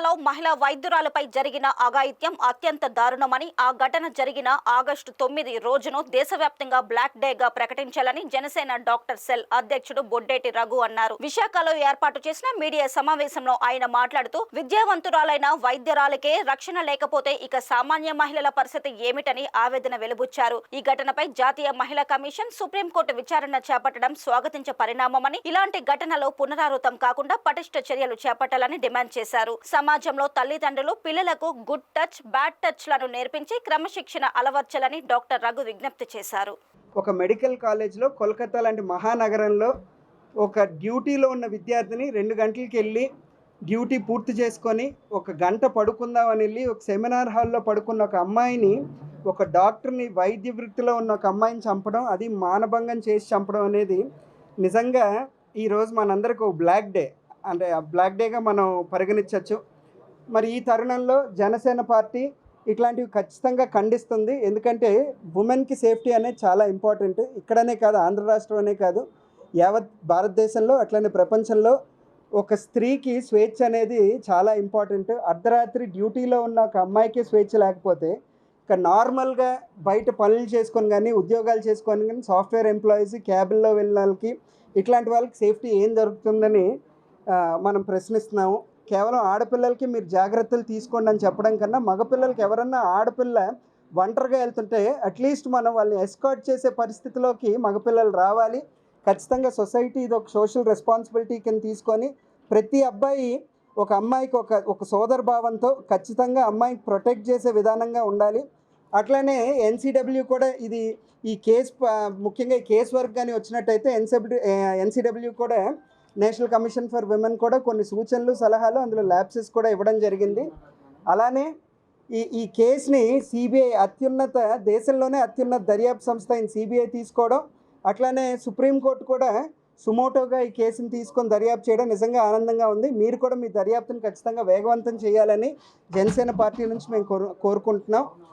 హాస్పిటల్లో మహిళా వైద్యురాలపై జరిగిన అఘాయిత్యం అత్యంత దారుణమని, ఆ ఘటన జరిగిన ఆగస్టు 9 రోజును దేశవ్యాప్తంగా బ్లాక్ డేగా ప్రకటించాలని జనసేన డాక్టర్ సెల్ అధ్యక్షుడు బొడ్డేటి రఘు అన్నారు. విశాఖలో ఏర్పాటు చేసిన మీడియా సమావేశంలో ఆయన మాట్లాడుతూ, విద్యావంతురాలైన వైద్యురాలకే రక్షణ లేకపోతే ఇక సామాన్య మహిళల పరిస్థితి ఏమిటని ఆవేదన వెలుబుచ్చారు. ఈ ఘటనపై జాతీయ మహిళా కమిషన్, సుప్రీంకోర్టు విచారణ చేపట్టడం స్వాగతించే పరిణామమని, ఇలాంటి ఘటనలో పునరావృతం కాకుండా పటిష్ట చర్యలు చేపట్టాలని డిమాండ్ చేశారు. సమాజంలో తల్లిదండ్రులు పిల్లలకు గుడ్ టచ్, బ్యాడ్ టచ్ లను నేర్పించి క్రమశిక్షణ అలవర్చాలని డాక్టర్ రఘు విజ్ఞప్తి చేశారు. ఒక మెడికల్ కాలేజ్లో కోల్కతా లాంటి మహానగరంలో ఒక డ్యూటీలో ఉన్న విద్యార్థిని 2 గంటలకి వెళ్ళి డ్యూటీ పూర్తి చేసుకొని 1 గంట పడుకుందామని వెళ్ళి ఒక సెమినార్ హాల్లో పడుకున్న ఒక అమ్మాయిని, ఒక డాక్టర్ని, వైద్య వృత్తిలో ఉన్న ఒక అమ్మాయిని చంపడం, అది మానభంగం చేసి చంపడం అనేది నిజంగా ఈరోజు మనందరికీ ఒక బ్లాక్ డే, అంటే ఆ బ్లాక్ డేగా మనం పరిగణించవచ్చు. మరి ఈ తరుణంలో జనసేన పార్టీ ఇట్లాంటివి ఖచ్చితంగా ఖండిస్తుంది. ఎందుకంటే ఉమెన్కి సేఫ్టీ అనేది చాలా ఇంపార్టెంట్. ఇక్కడనే కాదు, ఆంధ్ర రాష్ట్రంలోనే కాదు, యావత్ భారతదేశంలో అట్లనే ప్రపంచంలో ఒక స్త్రీకి స్వేచ్ఛ అనేది చాలా ఇంపార్టెంట్. అర్ధరాత్రి డ్యూటీలో ఉన్న ఒక అమ్మాయికి స్వేచ్ఛ లేకపోతే ఇక నార్మల్గా బయట పనులు చేసుకొని కానీ, ఉద్యోగాలు చేసుకొని కానీ, సాఫ్ట్వేర్ ఎంప్లాయీస్, క్యాబిన్లో వెళ్ళిన వాళ్ళకి, ఇట్లాంటి వాళ్ళకి సేఫ్టీ ఏం జరుగుతుందని మనం ప్రశ్నిస్తున్నాము. కేవలం ఆడపిల్లలకి మీరు జాగ్రత్తలు తీసుకోండి అని చెప్పడం కన్నా, మగపిల్లలకి ఎవరన్నా ఆడపిల్ల ఒంటరిగా వెళ్తుంటే అట్లీస్ట్ మనం వాళ్ళని ఎస్కార్ట్ చేసే పరిస్థితిలోకి మగపిల్లలు రావాలి. ఖచ్చితంగా సొసైటీ ఇది ఒక సోషల్ రెస్పాన్సిబిలిటీ కింద తీసుకొని ప్రతి అబ్బాయి ఒక అమ్మాయికి ఒక సోదర భావంతో ఖచ్చితంగా అమ్మాయికి ప్రొటెక్ట్ చేసే విధానంగా ఉండాలి. అట్లనే ఎన్సీడబ్ల్యూ కూడా ఈ కేసు ముఖ్యంగా ఈ కేసు వర్క్ కానీ వచ్చినట్టయితే ఎన్సీడబ్ల్యూ కూడా, నేషనల్ కమిషన్ ఫర్ విమెన్ కూడా కొన్ని సూచనలు, సలహాలు, అందులో ల్యాప్సెస్ కూడా ఇవ్వడం జరిగింది. అలానే ఈ కేసుని సిబిఐ దేశంలోనే అత్యున్నత దర్యాప్తు సంస్థ అయిన సిబిఐ తీసుకోవడం, అట్లానే సుప్రీంకోర్టు కూడా సుమోటోగా ఈ కేసుని తీసుకొని దర్యాప్తు చేయడం నిజంగా ఆనందంగా ఉంది. మీరు కూడా మీ దర్యాప్తుని ఖచ్చితంగా వేగవంతం చేయాలని జనసేన పార్టీ నుంచి మేము కోరుకుంటున్నాం.